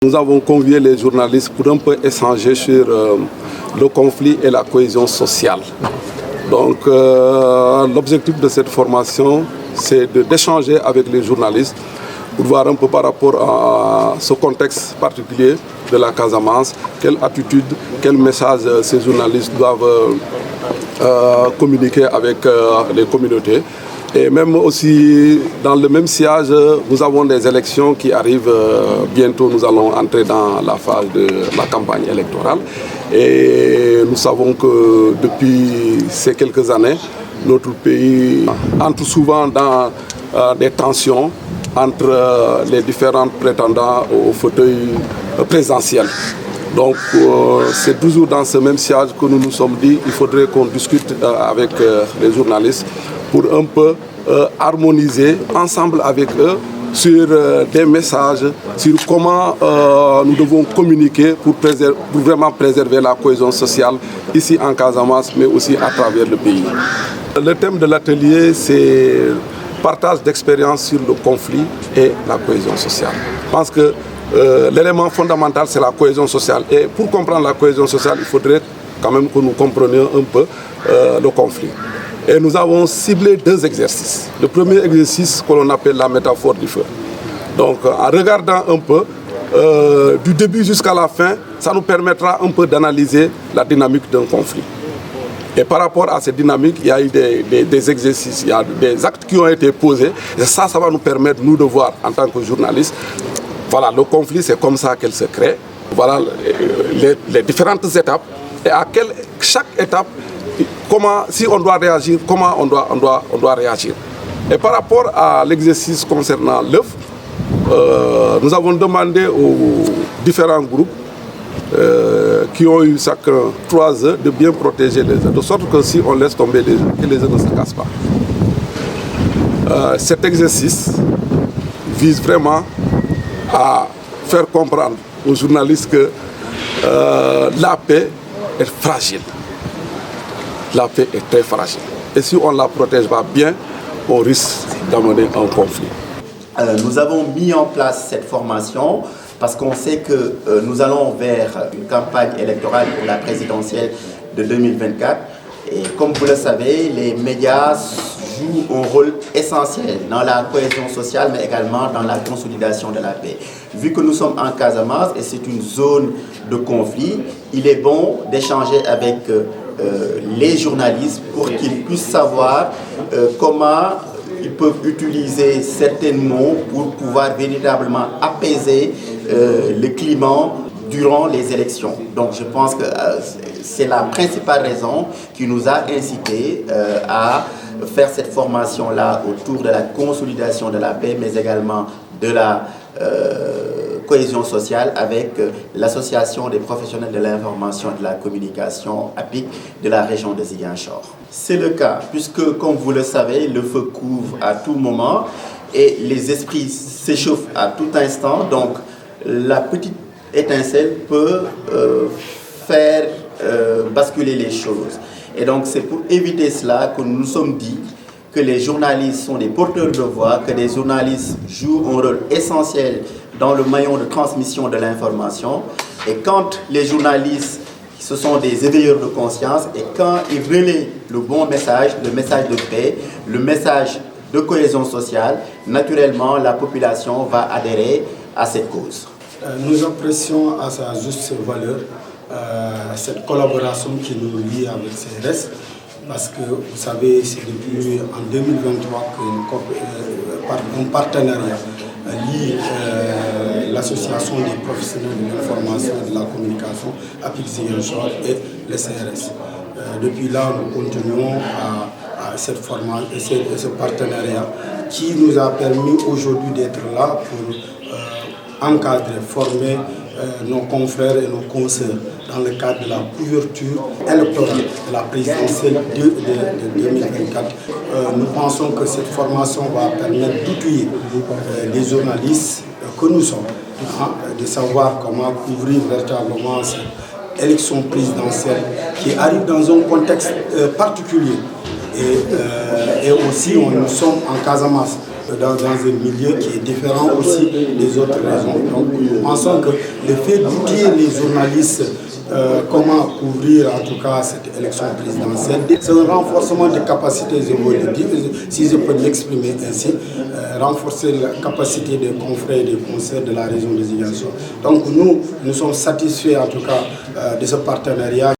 Nous avons convié les journalistes pour un peu échanger sur le conflit et la cohésion sociale. Donc l'objectif de cette formation, c'est d'échanger avec les journalistes pour voir un peu par rapport à ce contexte particulier de la Casamance, quelle attitude, quel message ces journalistes doivent communiquer avec les communautés. Et même aussi, dans le même sillage, nous avons des élections qui arrivent bientôt. Nous allons entrer dans la phase de la campagne électorale. Et nous savons que depuis ces quelques années, notre pays entre souvent dans des tensions entre les différents prétendants au fauteuil présidentiel. Donc c'est toujours dans ce même sillage que nous nous sommes dit qu'il faudrait qu'on discute avec les journalistes pour un peu harmoniser ensemble avec eux sur des messages, sur comment nous devons communiquer pour vraiment préserver la cohésion sociale ici en Casamance, mais aussi à travers le pays. Le thème de l'atelier, c'est partage d'expériences sur le conflit et la cohésion sociale. Je pense que l'élément fondamental, c'est la cohésion sociale. Et pour comprendre la cohésion sociale, il faudrait quand même que nous comprenions un peu le conflit. Et nous avons ciblé 2 exercices. Le premier exercice que l'on appelle la métaphore du feu. Donc en regardant un peu, du début jusqu'à la fin, ça nous permettra un peu d'analyser la dynamique d'un conflit. Et par rapport à cette dynamique, il y a eu des exercices, il y a des actes qui ont été posés. Et ça va nous permettre, nous, de voir en tant que journalistes, voilà, le conflit, c'est comme ça qu'elle se crée. Voilà les différentes étapes. Et à chaque étape, comment, si on doit réagir, comment on doit réagir. Et par rapport à l'exercice concernant l'œuf, nous avons demandé aux différents groupes qui ont eu chacun 3 œufs de bien protéger les œufs, de sorte que si on laisse tomber les œufs, que les œufs ne se cassent pas. Cet exercice vise vraiment à faire comprendre aux journalistes que la paix est fragile. La paix est très fragile. Et si on ne la protège pas bien, on risque d'amener un conflit. Nous avons mis en place cette formation parce qu'on sait que nous allons vers une campagne électorale pour la présidentielle de 2024. Et comme vous le savez, les médias jouent un rôle essentiel dans la cohésion sociale, mais également dans la consolidation de la paix. Vu que nous sommes en Casamance et c'est une zone de conflit, il est bon d'échanger avec les journalistes pour qu'ils puissent savoir comment ils peuvent utiliser certains mots pour pouvoir véritablement apaiser le climat durant les élections. Donc je pense que c'est la principale raison qui nous a incité à faire cette formation-là autour de la consolidation de la paix, mais également de la cohésion sociale avec l'association des professionnels de l'information et de la communication APIC de la région de Ziguinchor. C'est le cas puisque, comme vous le savez, le feu couvre à tout moment et les esprits s'échauffent à tout instant. Donc la petite étincelle peut faire basculer les choses. Et donc c'est pour éviter cela que nous nous sommes dit que les journalistes sont des porteurs de voix, que les journalistes jouent un rôle essentiel dans le maillon de transmission de l'information. Et quand les journalistes, ce sont des éveilleurs de conscience, et quand ils relaient le bon message, le message de paix, le message de cohésion sociale, naturellement la population va adhérer à cette cause. Nous apprécions à sa juste valeur cette collaboration qui nous lie avec CRS, parce que vous savez, c'est depuis en 2023 qu'un partenariat lie l'association des professionnels de l'information et de la communication APIC Ziguinchor et le CRS. Depuis là, nous continuons à cette formation et ce partenariat qui nous a permis aujourd'hui d'être là pour encadrer, former nos confrères et nos consoeurs dans le cadre de la couverture électorale de la présidentielle de 2024. Nous pensons que cette formation va permettre d'outiller les journalistes que nous sommes, de savoir comment couvrir véritablement cette élection présidentielle qui arrive dans un contexte particulier. Et aussi, nous sommes en Casamance. dans un milieu qui est différent aussi des autres régions. Donc nous pensons que le fait d'outiller les journalistes comment couvrir en tout cas cette élection présidentielle, c'est un renforcement des capacités évolutives, si je peux l'exprimer ainsi, renforcer la capacité des confrères et des conseils de la région de Ziguinchor. Donc nous sommes satisfaits en tout cas de ce partenariat.